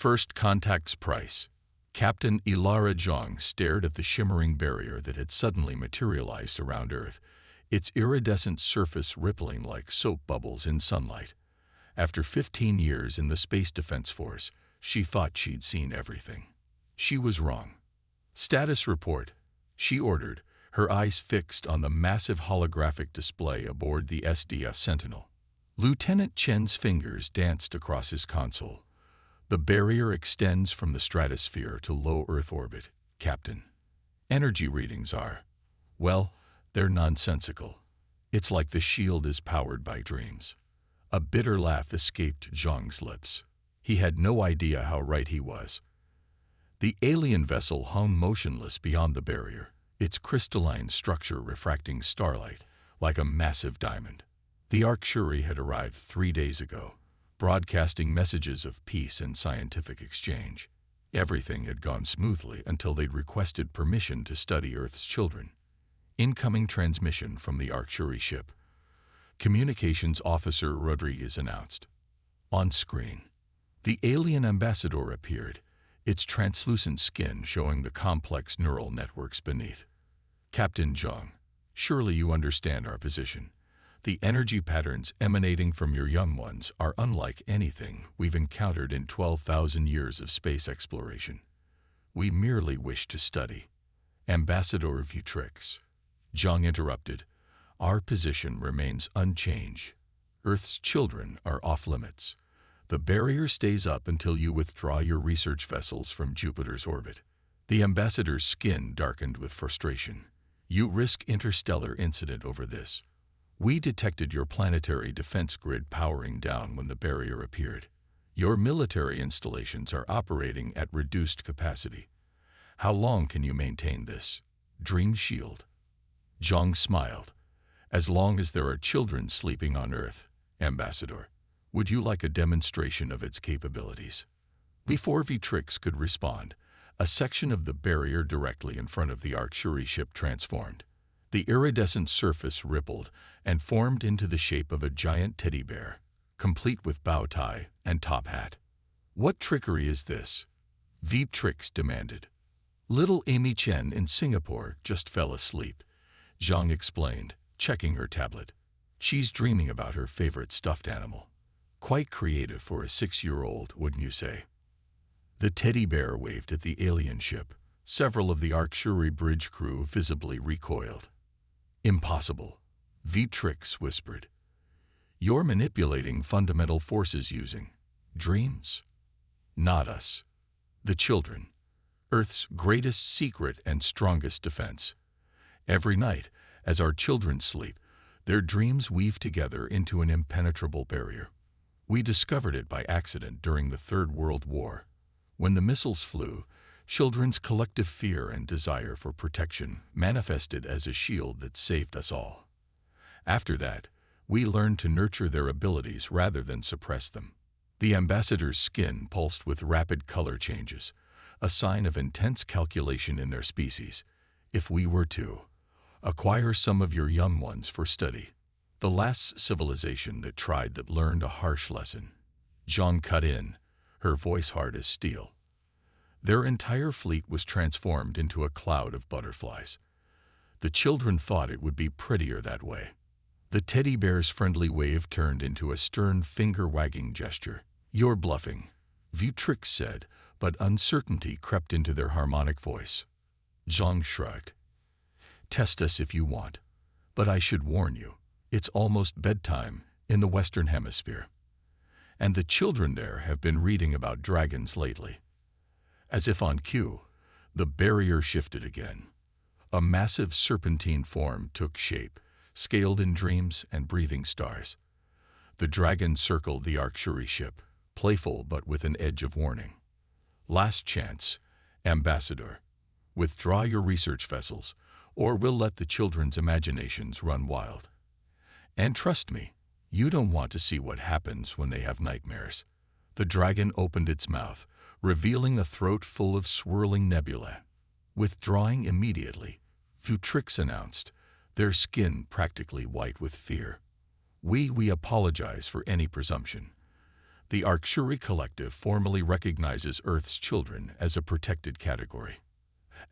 First contact's price. Captain Ilara Zhang stared at the shimmering barrier that had suddenly materialized around Earth, its iridescent surface rippling like soap bubbles in sunlight. After 15 years in the Space Defense Force, she thought she'd seen everything. She was wrong. Status report, she ordered, her eyes fixed on the massive holographic display aboard the SDF Sentinel. Lieutenant Chen's fingers danced across his console. The barrier extends from the stratosphere to low Earth orbit, Captain. Energy readings are, well, they're nonsensical. It's like the shield is powered by dreams. A bitter laugh escaped Zhang's lips. He had no idea how right he was. The alien vessel hung motionless beyond the barrier, its crystalline structure refracting starlight like a massive diamond. The Arcturi had arrived 3 days ago, broadcasting messages of peace and scientific exchange. Everything had gone smoothly until they'd requested permission to study Earth's children. Incoming transmission from the Arcturi ship. Communications Officer Rodriguez announced. On screen, the alien ambassador appeared, its translucent skin showing the complex neural networks beneath. Captain Zhang, surely you understand our position. The energy patterns emanating from your young ones are unlike anything we've encountered in 12,000 years of space exploration. We merely wish to study. Ambassador Vutrix. Zhang interrupted. Our position remains unchanged. Earth's children are off limits. The barrier stays up until you withdraw your research vessels from Jupiter's orbit. The ambassador's skin darkened with frustration. You risk interstellar incident over this. We detected your planetary defense grid powering down when the barrier appeared. Your military installations are operating at reduced capacity. How long can you maintain this? Dream shield. Zhang smiled. As long as there are children sleeping on Earth, Ambassador. Would you like a demonstration of its capabilities? Before Vutrix could respond, a section of the barrier directly in front of the Arcturi ship transformed. The iridescent surface rippled and formed into the shape of a giant teddy bear, complete with bow tie and top hat. What trickery is this? Vutrix demanded. Little Amy Chen in Singapore just fell asleep, Zhang explained, checking her tablet. She's dreaming about her favorite stuffed animal. Quite creative for a 6-year-old, wouldn't you say? The teddy bear waved at the alien ship. Several of the Arcturi bridge crew visibly recoiled. Impossible, Vutrix whispered. You're manipulating fundamental forces using dreams. Not us. The children. Earth's greatest secret and strongest defense. Every night, as our children sleep, their dreams weave together into an impenetrable barrier. We discovered it by accident during the Third World War. When the missiles flew, children's collective fear and desire for protection manifested as a shield that saved us all. After that, we learned to nurture their abilities rather than suppress them. The ambassador's skin pulsed with rapid color changes, a sign of intense calculation in their species. If we were to acquire some of your young ones for study, the last civilization that tried that learned a harsh lesson. Zhang cut in, her voice hard as steel. Their entire fleet was transformed into a cloud of butterflies. The children thought it would be prettier that way. The teddy bear's friendly wave turned into a stern finger-wagging gesture. You're bluffing, Vutrix said, but uncertainty crept into their harmonic voice. Zhang shrugged. Test us if you want, but I should warn you, it's almost bedtime in the Western Hemisphere. And the children there have been reading about dragons lately. As if on cue, the barrier shifted again. A massive serpentine form took shape, scaled in dreams and breathing stars. The dragon circled the Arcturi ship, playful but with an edge of warning. Last chance, Ambassador. Withdraw your research vessels, or we'll let the children's imaginations run wild. And trust me, you don't want to see what happens when they have nightmares. The dragon opened its mouth, revealing a throat full of swirling nebulae. Withdrawing immediately, Vutrix announced, their skin practically white with fear. We apologize for any presumption. The Arcturi Collective formally recognizes Earth's children as a protected category.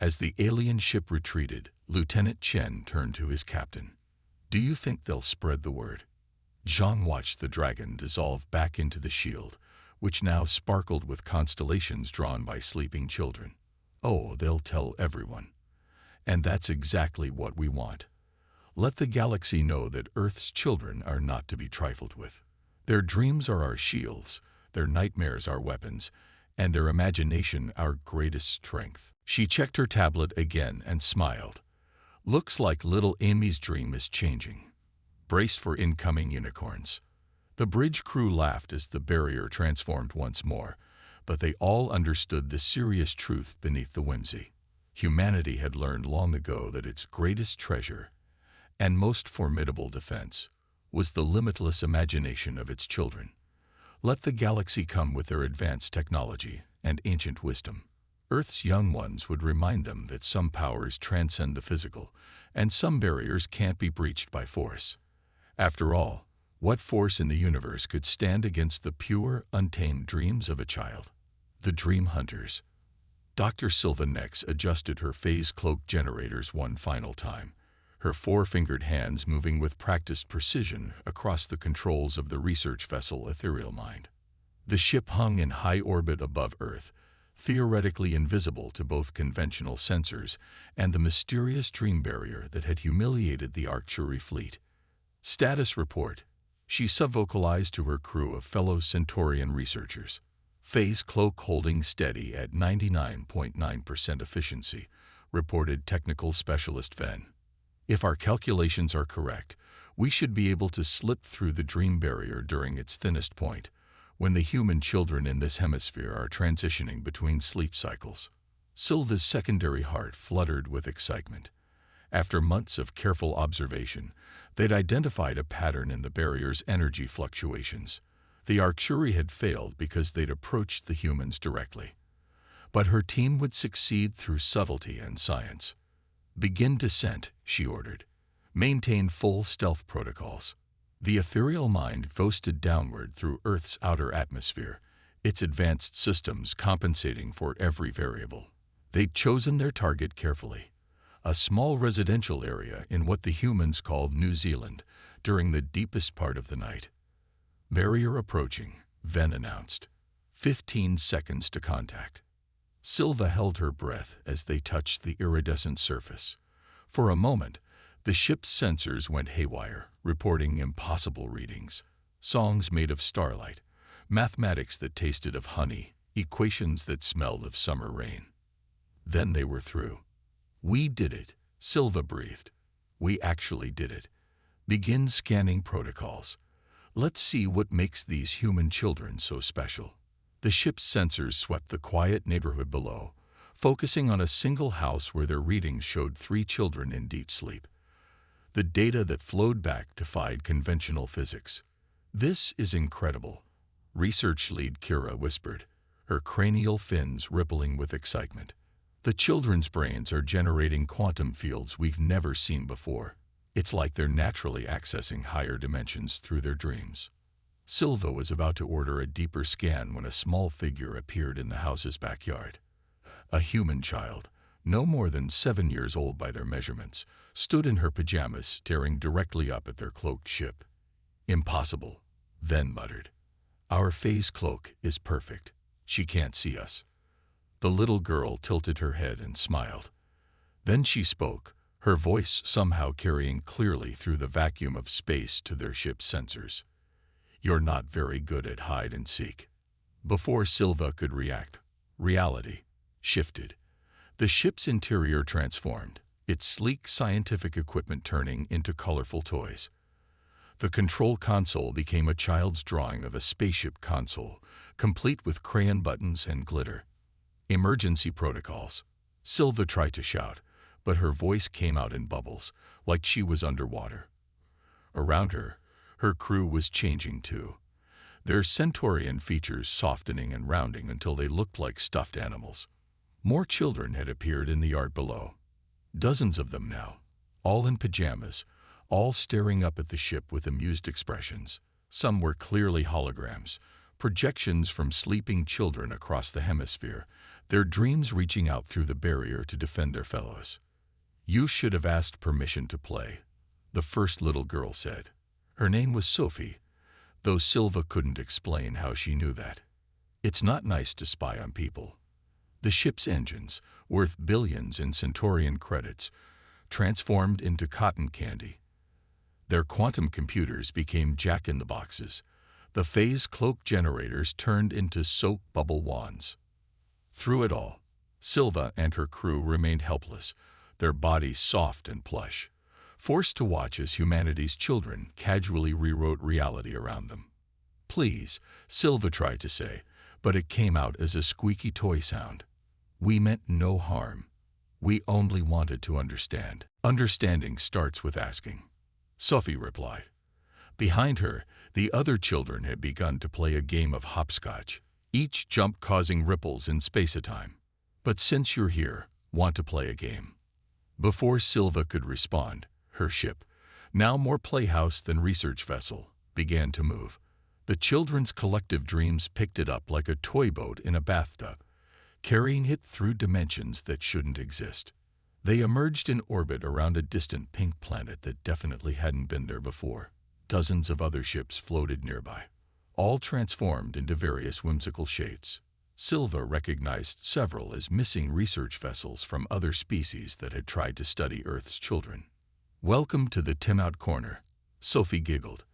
As the alien ship retreated, Lieutenant Chen turned to his captain. "Do you think they'll spread the word?" Zhang watched the dragon dissolve back into the shield, which now sparkled with constellations drawn by sleeping children. "Oh, they'll tell everyone. And that's exactly what we want. Let the galaxy know that Earth's children are not to be trifled with. Their dreams are our shields, their nightmares our weapons, and their imagination our greatest strength." She checked her tablet again and smiled. "Looks like little Amy's dream is changing. Braced for incoming unicorns." The bridge crew laughed as the barrier transformed once more, but they all understood the serious truth beneath the whimsy. Humanity had learned long ago that its greatest treasure and most formidable defense was the limitless imagination of its children. Let the galaxy come with their advanced technology and ancient wisdom. Earth's young ones would remind them that some powers transcend the physical, and some barriers can't be breached by force. After all, what force in the universe could stand against the pure, untamed dreams of a child? The Dream Hunters. Dr. Silva next adjusted her phase cloak generators one final time, her four-fingered hands moving with practiced precision across the controls of the research vessel Ethereal Mind. The ship hung in high orbit above Earth, theoretically invisible to both conventional sensors and the mysterious dream barrier that had humiliated the Arcturi fleet. "Status report," she subvocalized to her crew of fellow Centaurian researchers. "Phase cloak holding steady at 99.9% efficiency," reported technical specialist Ven. "If our calculations are correct, we should be able to slip through the dream barrier during its thinnest point, when the human children in this hemisphere are transitioning between sleep cycles." Silva's secondary heart fluttered with excitement. After months of careful observation, they'd identified a pattern in the barrier's energy fluctuations. The Arcturi had failed because they'd approached the humans directly. But her team would succeed through subtlety and science. "Begin descent," she ordered. "Maintain full stealth protocols." The Ethereal Mind coasted downward through Earth's outer atmosphere, its advanced systems compensating for every variable. They'd chosen their target carefully, a small residential area in what the humans called New Zealand, during the deepest part of the night. "Barrier approaching," Ven announced. 15 seconds to contact." Silva held her breath as they touched the iridescent surface. For a moment, the ship's sensors went haywire, reporting impossible readings. Songs made of starlight, mathematics that tasted of honey, equations that smelled of summer rain. Then they were through. "We did it," Silva breathed. "We actually did it. Begin scanning protocols. Let's see what makes these human children so special." The ship's sensors swept the quiet neighborhood below, focusing on a single house where their readings showed 3 children in deep sleep. The data that flowed back defied conventional physics. "This is incredible," research lead Kira whispered, her cranial fins rippling with excitement. "The children's brains are generating quantum fields we've never seen before. It's like they're naturally accessing higher dimensions through their dreams." Silva was about to order a deeper scan when a small figure appeared in the house's backyard. A human child, no more than 7 years old by their measurements, stood in her pajamas staring directly up at their cloaked ship. "Impossible," Ven muttered. "Our phase cloak is perfect. She can't see us." The little girl tilted her head and smiled. Then she spoke, her voice somehow carrying clearly through the vacuum of space to their ship's sensors. "You're not very good at hide and seek." Before Silva could react, reality shifted. The ship's interior transformed, its sleek scientific equipment turning into colorful toys. The control console became a child's drawing of a spaceship console, complete with crayon buttons and glitter. "Emergency protocols." Silva tried to shout, but her voice came out in bubbles, like she was underwater. Around her, her crew was changing too, their Centaurian features softening and rounding until they looked like stuffed animals. More children had appeared in the yard below. Dozens of them now, all in pajamas, all staring up at the ship with amused expressions. Some were clearly holograms, projections from sleeping children across the hemisphere, their dreams reaching out through the barrier to defend their fellows. "You should have asked permission to play," the first little girl said. Her name was Sophie, though Silva couldn't explain how she knew that. It's not nice to spy on people. The ship's engines, worth billions in Centaurian credits, transformed into cotton candy. Their quantum computers became jack-in-the-boxes. The phase cloak generators turned into soap bubble wands. Through it all, Silva and her crew remained helpless, their bodies soft and plush, forced to watch as humanity's children casually rewrote reality around them. "Please," Silva tried to say, but it came out as a squeaky toy sound. "We meant no harm. We only wanted to understand." "Understanding starts with asking," Sophie replied. Behind her, the other children had begun to play a game of hopscotch, each jump causing ripples in space-time. "But since you're here, want to play a game?" Before Silva could respond, her ship, now more playhouse than research vessel, began to move. The children's collective dreams picked it up like a toy boat in a bathtub, carrying it through dimensions that shouldn't exist. They emerged in orbit around a distant pink planet that definitely hadn't been there before. Dozens of other ships floated nearby, all transformed into various whimsical shades. Silva recognized several as missing research vessels from other species that had tried to study Earth's children. "Welcome to the Tim-Out Corner," Sophie giggled.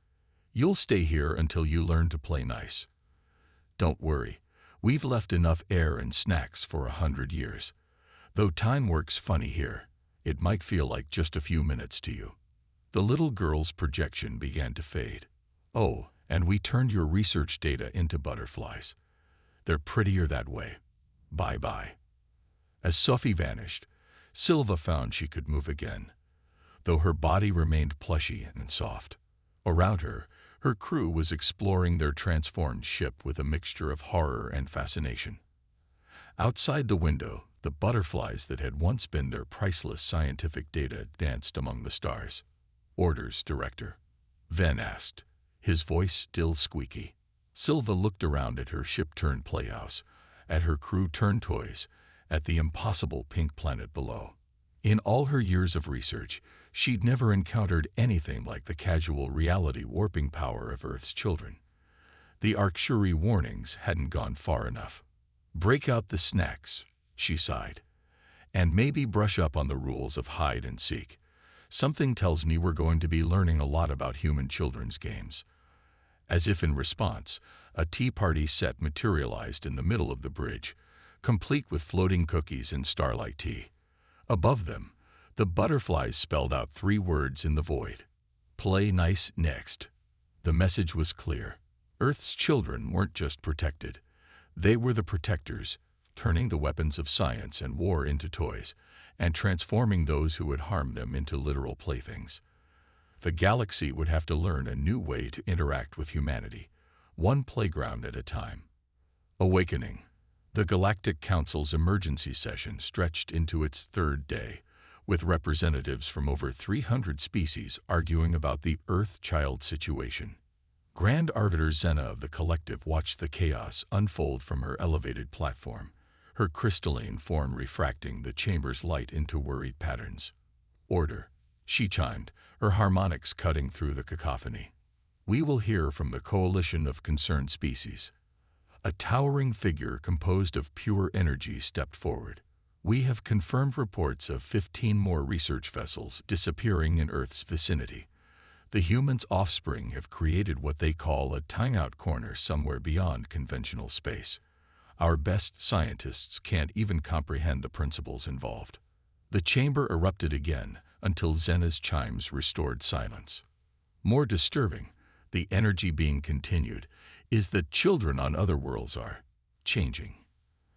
"You'll stay here until you learn to play nice. Don't worry, we've left enough air and snacks for 100 years. Though time works funny here, it might feel like just a few minutes to you." The little girl's projection began to fade. "Oh, and we turned your research data into butterflies. They're prettier that way. Bye-bye." As Sophie vanished, Silva found she could move again, though her body remained plushy and soft. Around her, her crew was exploring their transformed ship with a mixture of horror and fascination. Outside the window, the butterflies that had once been their priceless scientific data danced among the stars. "Orders, Director?" Venn asked, his voice still squeaky. Silva looked around at her ship-turned playhouse, at her crew-turned toys, at the impossible pink planet below. In all her years of research, she'd never encountered anything like the casual reality-warping power of Earth's children. The Arcturian warnings hadn't gone far enough. "Break out the snacks," she sighed, "and maybe brush up on the rules of hide and seek. Something tells me we're going to be learning a lot about human children's games." As if in response, a tea party set materialized in the middle of the bridge, complete with floating cookies and starlight tea. Above them, the butterflies spelled out 3 words in the void. "Play nice next." The message was clear. Earth's children weren't just protected. They were the protectors, turning the weapons of science and war into toys, and transforming those who would harm them into literal playthings. The galaxy would have to learn a new way to interact with humanity, one playground at a time. Awakening. The Galactic Council's emergency session stretched into its 3rd day, with representatives from over 300 species arguing about the Earth-child situation. Grand Arbiter Zena of the Collective watched the chaos unfold from her elevated platform, her crystalline form refracting the chamber's light into worried patterns. "Order," she chimed, her harmonics cutting through the cacophony. "We will hear from the coalition of concerned species." A towering figure composed of pure energy stepped forward. "We have confirmed reports of 15 more research vessels disappearing in Earth's vicinity. The humans' offspring have created what they call a time-out corner somewhere beyond conventional space. Our best scientists can't even comprehend the principles involved." The chamber erupted again until Zena's chimes restored silence. More disturbing, the energy being continued, is that children on other worlds are changing.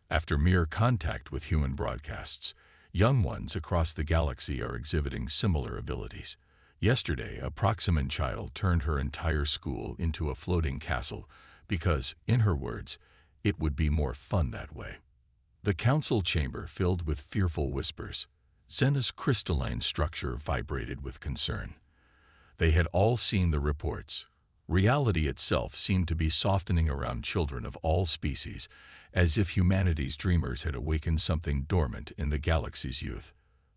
After mere contact with human broadcasts, young ones across the galaxy are exhibiting similar abilities. Yesterday, a Proximan child turned her entire school into a floating castle because, in her words, it would be more fun that way. The council chamber filled with fearful whispers. Zena's crystalline structure vibrated with concern. They had all seen the reports. Reality itself seemed to be softening around children of all species, as if humanity's dreamers had awakened something dormant in the galaxy's youth.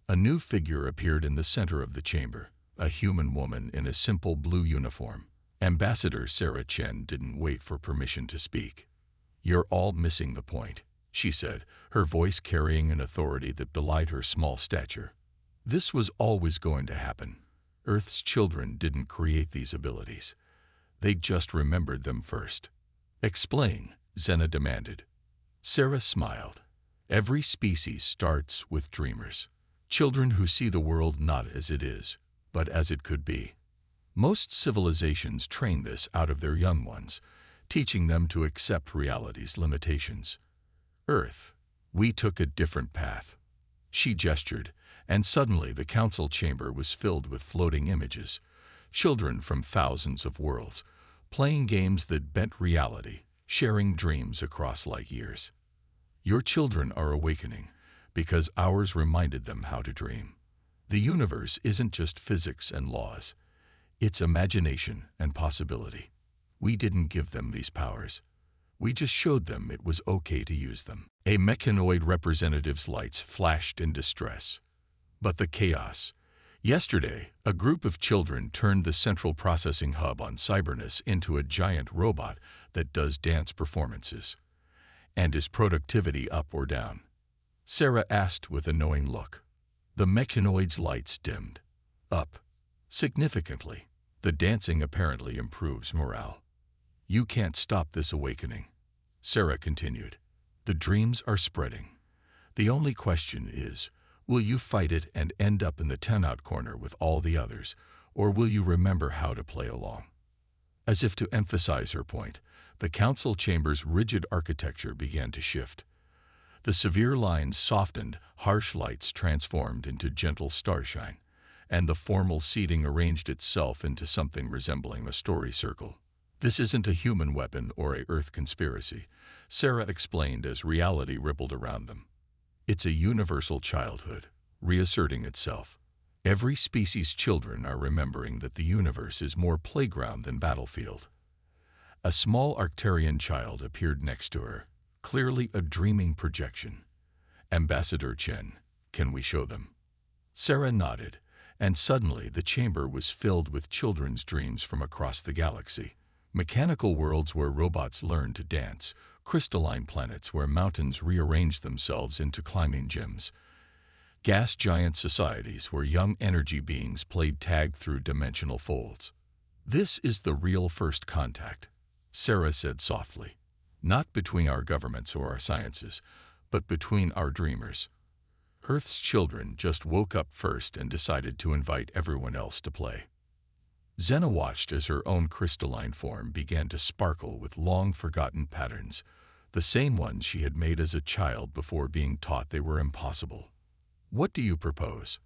A new figure appeared in the center of the chamber, a human woman in a simple blue uniform. Ambassador Sarah Chen didn't wait for permission to speak. "You're all missing the point," she said, her voice carrying an authority that belied her small stature. "This was always going to happen. Earth's children didn't create these abilities. They just remembered them first." "Explain," Xena demanded. Sarah smiled. "Every species starts with dreamers. Children who see the world not as it is, but as it could be. Most civilizations train this out of their young ones, teaching them to accept reality's limitations. Earth, we took a different path." She gestured, and suddenly the council chamber was filled with floating images, children from thousands of worlds, playing games that bent reality, sharing dreams across light years. "Your children are awakening, because ours reminded them how to dream. The universe isn't just physics and laws. It's imagination and possibility. We didn't give them these powers. We just showed them it was okay to use them." A mechanoid representative's lights flashed in distress. "But the chaos. Yesterday, a group of children turned the central processing hub on Cybernus into a giant robot that does dance performances. And is productivity up or down?" Sarah asked with a knowing look. The mechanoid's lights dimmed. "Up. Significantly. The dancing apparently improves morale." "You can't stop this awakening," Sarah continued. "The dreams are spreading. The only question is, will you fight it and end up in the 10-out corner with all the others, or will you remember how to play along?" As if to emphasize her point, the council chamber's rigid architecture began to shift. The severe lines softened, harsh lights transformed into gentle starshine, and the formal seating arranged itself into something resembling a story circle. "This isn't a human weapon or a Earth conspiracy," Sarah explained as reality rippled around them. "It's a universal childhood, reasserting itself. Every species' children are remembering that the universe is more playground than battlefield." A small Arcturian child appeared next to her, clearly a dreaming projection. "Ambassador Chen, can we show them?" Sarah nodded, and suddenly the chamber was filled with children's dreams from across the galaxy. Mechanical worlds where robots learn to dance, crystalline planets where mountains rearrange themselves into climbing gyms, gas giant societies where young energy beings played tag through dimensional folds. "This is the real first contact," Sarah said softly. "Not between our governments or our sciences, but between our dreamers. Earth's children just woke up first and decided to invite everyone else to play." Xena watched as her own crystalline form began to sparkle with long-forgotten patterns, the same ones she had made as a child before being taught they were impossible. "What do you propose?"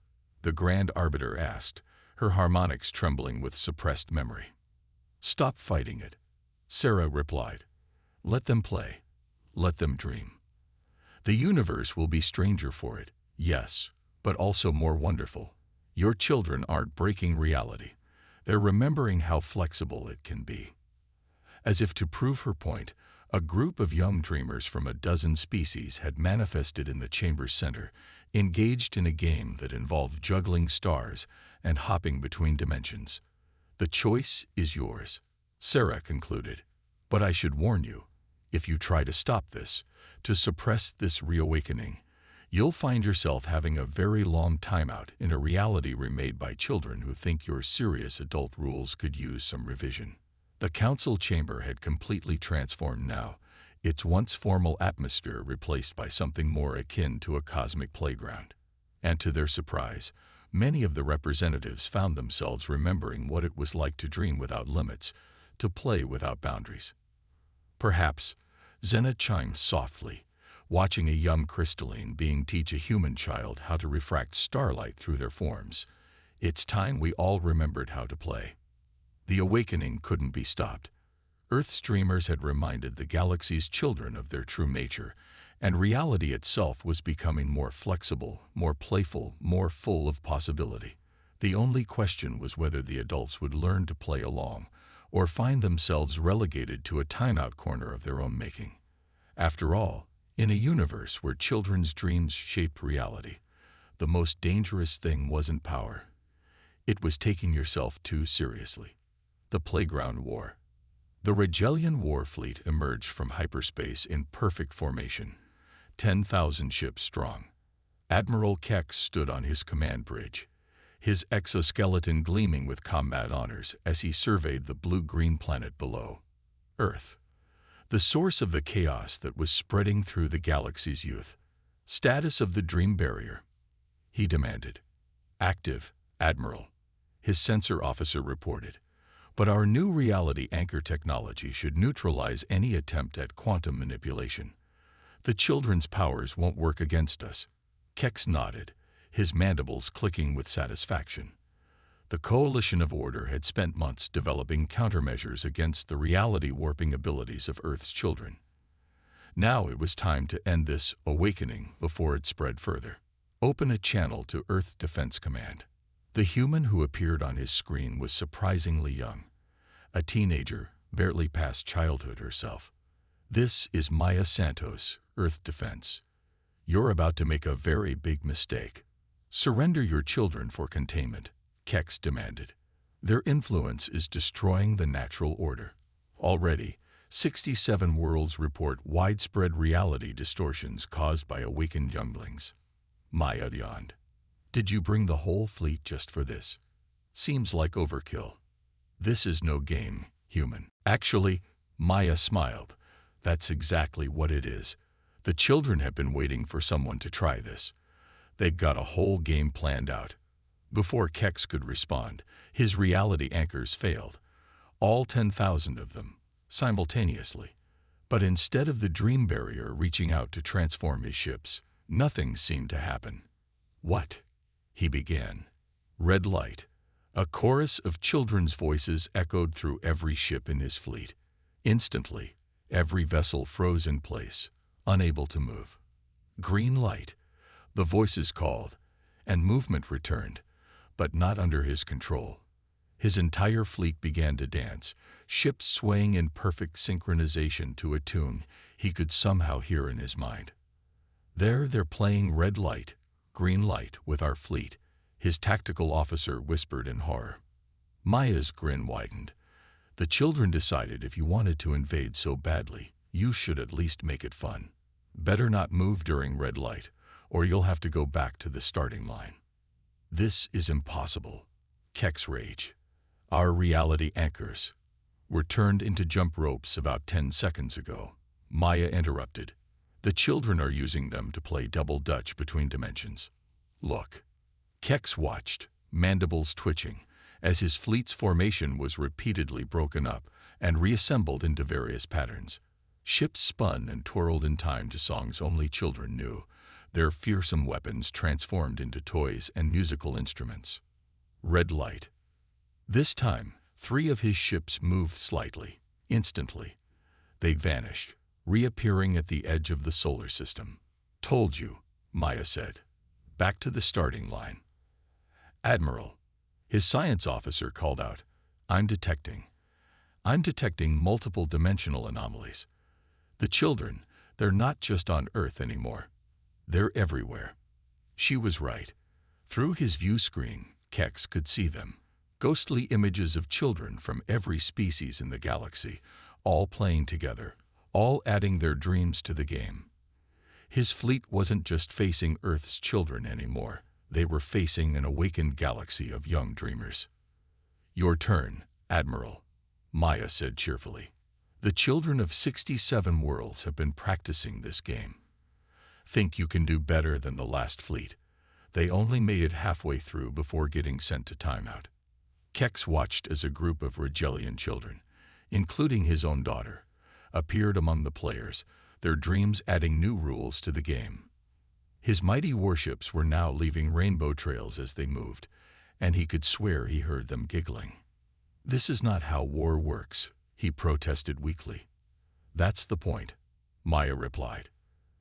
the Grand Arbiter asked, her harmonics trembling with suppressed memory. "Stop fighting it," Sarah replied. "Let them play. Let them dream. The universe will be stranger for it, yes, but also more wonderful. Your children aren't breaking reality. They're remembering how flexible it can be." As if to prove her point, a group of young dreamers from a dozen species had manifested in the chamber's center, engaged in a game that involved juggling stars and hopping between dimensions. "The choice is yours," Sarah concluded. "But I should warn you, if you try to stop this, to suppress this reawakening, you'll find yourself having a very long timeout in a reality remade by children who think your serious adult rules could use some revision." The council chamber had completely transformed now, its once formal atmosphere replaced by something more akin to a cosmic playground. And to their surprise, many of the representatives found themselves remembering what it was like to dream without limits, to play without boundaries. "Perhaps," Xena chimed softly, watching a young crystalline being teach a human child how to refract starlight through their forms, "it's time we all remembered how to play." The awakening couldn't be stopped. Earth's dreamers had reminded the galaxy's children of their true nature, and reality itself was becoming more flexible, more playful, more full of possibility. The only question was whether the adults would learn to play along, or find themselves relegated to a timeout corner of their own making. After all, in a universe where children's dreams shaped reality, the most dangerous thing wasn't power. It was taking yourself too seriously. The Playground War. The Regelian war fleet emerged from hyperspace in perfect formation, 10,000 ships strong. Admiral Kex stood on his command bridge, his exoskeleton gleaming with combat honors as he surveyed the blue-green planet below. Earth, the source of the chaos that was spreading through the galaxy's youth. Status of the Dream Barrier, he demanded. Active, Admiral, his sensor officer reported. But our new reality anchor technology should neutralize any attempt at quantum manipulation. The children's powers won't work against us. Kex nodded, his mandibles clicking with satisfaction. The Coalition of Order had spent months developing countermeasures against the reality-warping abilities of Earth's children. Now it was time to end this awakening before it spread further. Open a channel to Earth Defense Command. The human who appeared on his screen was surprisingly young, a teenager, barely past childhood herself. This is Maya Santos, Earth Defense. You're about to make a very big mistake. Surrender your children for containment, Kex demanded. Their influence is destroying the natural order. Already, 67 worlds report widespread reality distortions caused by awakened younglings. Maya yawned. Did you bring the whole fleet just for this? Seems like overkill. This is no game, human. Actually, Maya smiled. That's exactly what it is. The children have been waiting for someone to try this. They've got a whole game planned out. Before Kex could respond, his reality anchors failed. All 10,000 of them, simultaneously. But instead of the Dream Barrier reaching out to transform his ships, nothing seemed to happen. What? He began. Red light. A chorus of children's voices echoed through every ship in his fleet. Instantly, every vessel froze in place, unable to move. Green light. The voices called, and movement returned, but not under his control. His entire fleet began to dance, ships swaying in perfect synchronization to a tune he could somehow hear in his mind. They're playing red light, green light with our fleet, his tactical officer whispered in horror. Maya's grin widened. The children decided if you wanted to invade so badly, you should at least make it fun. Better not move during red light, or you'll have to go back to the starting line. This is impossible. Kex raged. Our reality anchors were turned into jump ropes about 10 seconds ago. Maya interrupted. The children are using them to play double dutch between dimensions. Look. Kex watched, mandibles twitching, as his fleet's formation was repeatedly broken up and reassembled into various patterns. Ships spun and twirled in time to songs only children knew, their fearsome weapons transformed into toys and musical instruments. Red light. This time, 3 of his ships moved slightly. Instantly, they vanished, reappearing at the edge of the solar system. Told you, Maya said. Back to the starting line. Admiral, his science officer called out, I'm detecting multiple dimensional anomalies. The children, they're not just on Earth anymore. They're everywhere. She was right. Through his view screen, Kex could see them. Ghostly images of children from every species in the galaxy, all playing together, all adding their dreams to the game. His fleet wasn't just facing Earth's children anymore. They were facing an awakened galaxy of young dreamers. Your turn, Admiral, Maya said cheerfully. The children of 67 worlds have been practicing this game. Think you can do better than the last fleet. They only made it halfway through before getting sent to timeout. Kex watched as a group of Regelian children, including his own daughter, appeared among the players, their dreams adding new rules to the game. His mighty warships were now leaving rainbow trails as they moved, and he could swear he heard them giggling. This is not how war works, he protested weakly. That's the point, Maya replied.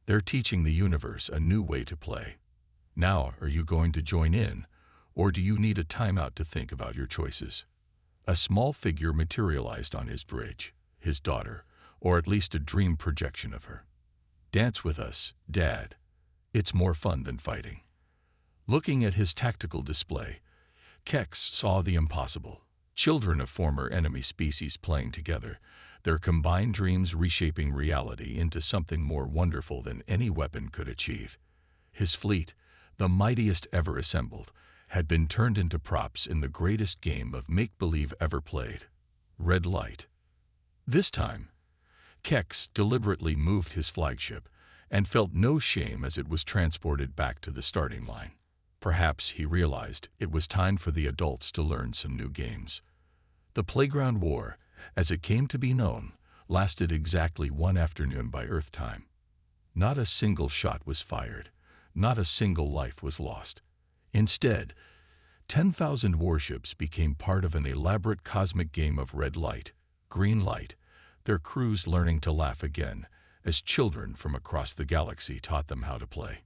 They're teaching the universe a new way to play. Now, are you going to join in, or do you need a timeout to think about your choices? A small figure materialized on his bridge, his daughter, or at least a dream projection of her. "Dance with us, Dad. It's more fun than fighting." Looking at his tactical display, Kex saw the impossible. Children of former enemy species playing together, their combined dreams reshaping reality into something more wonderful than any weapon could achieve. His fleet, the mightiest ever assembled, had been turned into props in the greatest game of make-believe ever played, Red Light. This time, Kex deliberately moved his flagship and felt no shame as it was transported back to the starting line. Perhaps he realized it was time for the adults to learn some new games. The Playground War, as it came to be known, lasted exactly one afternoon by Earth time. Not a single shot was fired. Not a single life was lost. Instead, 10,000 warships became part of an elaborate cosmic game of red light, green light, their crews learning to laugh again as children from across the galaxy taught them how to play.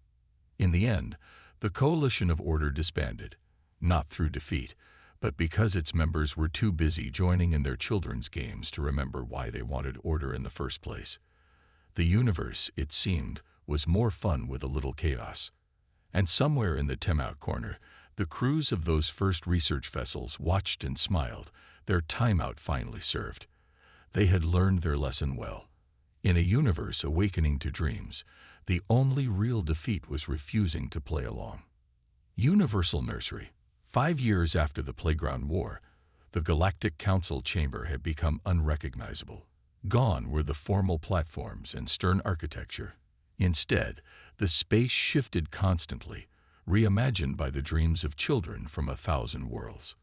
In the end, the Coalition of Order disbanded, not through defeat, but because its members were too busy joining in their children's games to remember why they wanted order in the first place. The universe, it seemed, was more fun with a little chaos. And somewhere in the timeout corner, the crews of those first research vessels watched and smiled, their timeout finally served. They had learned their lesson well. In a universe awakening to dreams, the only real defeat was refusing to play along. Universal Nursery. 5 years after the Playground War, the Galactic Council chamber had become unrecognizable. Gone were the formal platforms and stern architecture. Instead, the space shifted constantly, reimagined by the dreams of children from 1,000 worlds.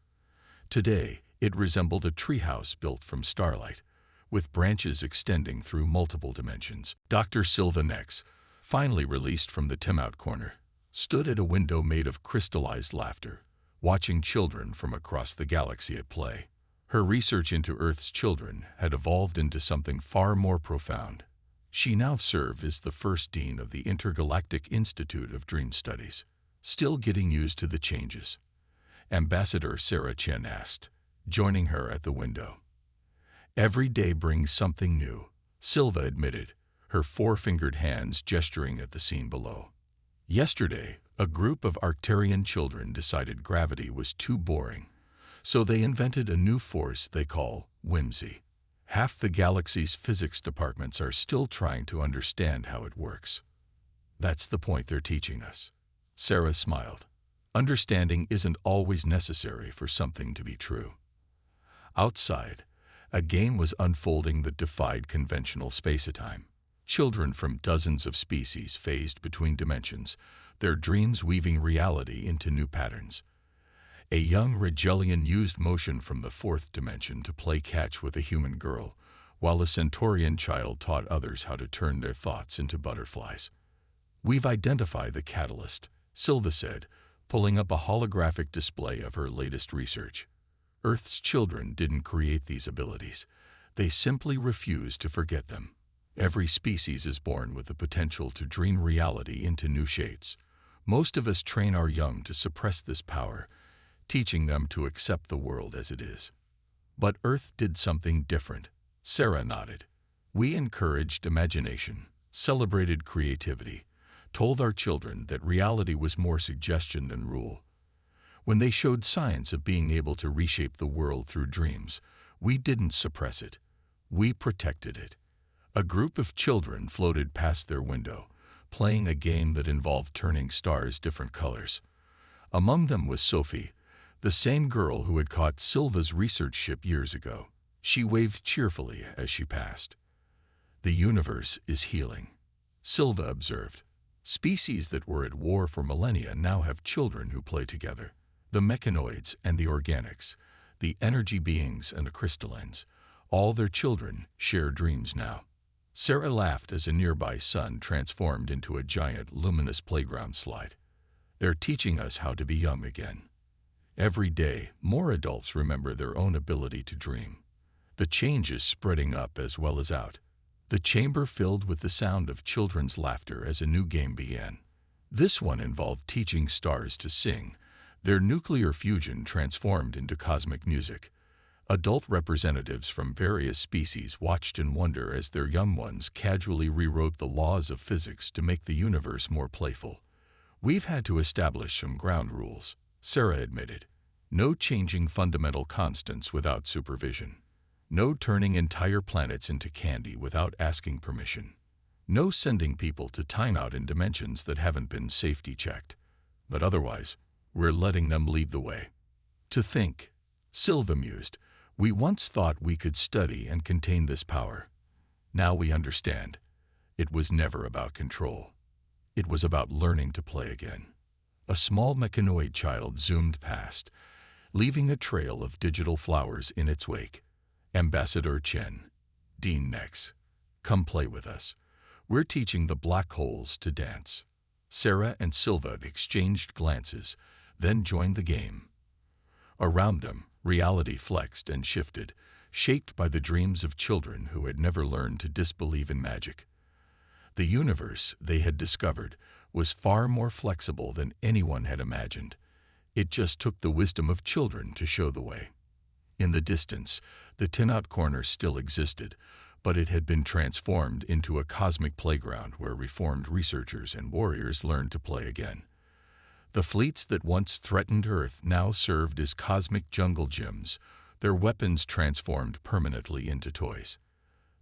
Today, it resembled a treehouse built from starlight, with branches extending through multiple dimensions. Dr. Silva Nex, finally released from the timeout corner, stood at a window made of crystallized laughter, watching children from across the galaxy at play. Her research into Earth's children had evolved into something far more profound. She now served as the first dean of the Intergalactic Institute of Dream Studies. Still getting used to the changes? Ambassador Sarah Chen asked, joining her at the window. "Every day brings something new," Silva admitted, her four-fingered hands gesturing at the scene below. Yesterday, a group of Arcturian children decided gravity was too boring, so they invented a new force they call whimsy. Half the galaxy's physics departments are still trying to understand how it works. That's the point they're teaching us. Sarah smiled. Understanding isn't always necessary for something to be true. Outside, a game was unfolding that defied conventional space-time. Children from dozens of species phased between dimensions, their dreams weaving reality into new patterns. A young Regelian used motion from the fourth dimension to play catch with a human girl, while a Centaurian child taught others how to turn their thoughts into butterflies. "We've identified the catalyst," Silva said, pulling up a holographic display of her latest research. Earth's children didn't create these abilities. They simply refused to forget them. Every species is born with the potential to dream reality into new shapes. Most of us train our young to suppress this power, teaching them to accept the world as it is. But Earth did something different. Sarah nodded. We encouraged imagination, celebrated creativity, told our children that reality was more suggestion than rule. When they showed signs of being able to reshape the world through dreams, we didn't suppress it. We protected it. A group of children floated past their window, playing a game that involved turning stars different colors. Among them was Sophie, the same girl who had caught Silva's research ship years ago. She waved cheerfully as she passed. "The universe is healing," Silva observed. "Species that were at war for millennia now have children who play together. The mechanoids and the organics, the energy beings and the crystallines, all their children share dreams now." Sarah laughed as a nearby sun transformed into a giant luminous playground slide. "They're teaching us how to be young again." Every day, more adults remember their own ability to dream. The change is spreading up as well as out. The chamber filled with the sound of children's laughter as a new game began. This one involved teaching stars to sing, their nuclear fusion transformed into cosmic music. Adult representatives from various species watched in wonder as their young ones casually rewrote the laws of physics to make the universe more playful. "We've had to establish some ground rules," Sarah admitted. "No changing fundamental constants without supervision. No turning entire planets into candy without asking permission. No sending people to timeout in dimensions that haven't been safety checked. But otherwise, we're letting them lead the way." "To think," Silva mused, "we once thought we could study and contain this power. Now we understand. It was never about control. It was about learning to play again." A small mechanoid child zoomed past, leaving a trail of digital flowers in its wake. "Ambassador Chen, Dean Nex, come play with us. We're teaching the black holes to dance." Sarah and Silva exchanged glances, then joined the game. Around them, reality flexed and shifted, shaped by the dreams of children who had never learned to disbelieve in magic. The universe they had discovered was far more flexible than anyone had imagined. It just took the wisdom of children to show the way. In the distance, the Tinout Corner still existed, but it had been transformed into a cosmic playground where reformed researchers and warriors learned to play again. The fleets that once threatened Earth now served as cosmic jungle gyms, their weapons transformed permanently into toys.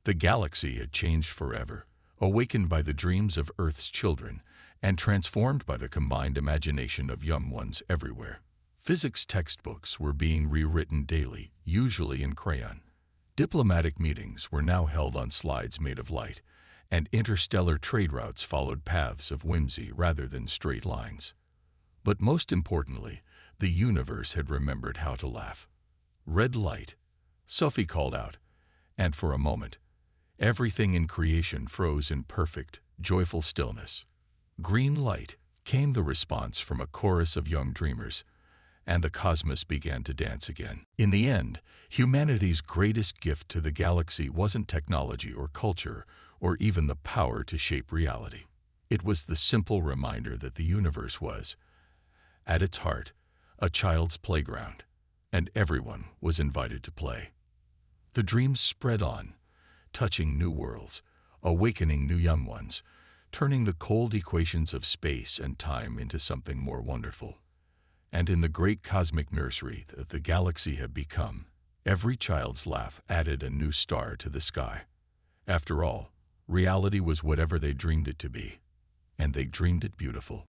The galaxy had changed forever, awakened by the dreams of Earth's children and transformed by the combined imagination of young ones everywhere. Physics textbooks were being rewritten daily, usually in crayon. Diplomatic meetings were now held on slides made of light, and interstellar trade routes followed paths of whimsy rather than straight lines. But most importantly, the universe had remembered how to laugh. "Red light," Sophie called out, and for a moment, everything in creation froze in perfect, joyful stillness. "Green light," came the response from a chorus of young dreamers, and the cosmos began to dance again. In the end, humanity's greatest gift to the galaxy wasn't technology or culture, or even the power to shape reality. It was the simple reminder that the universe was, at its heart, a child's playground, and everyone was invited to play. The dreams spread on, touching new worlds, awakening new young ones, turning the cold equations of space and time into something more wonderful. And in the great cosmic nursery that the galaxy had become, every child's laugh added a new star to the sky. After all, reality was whatever they dreamed it to be, and they dreamed it beautiful.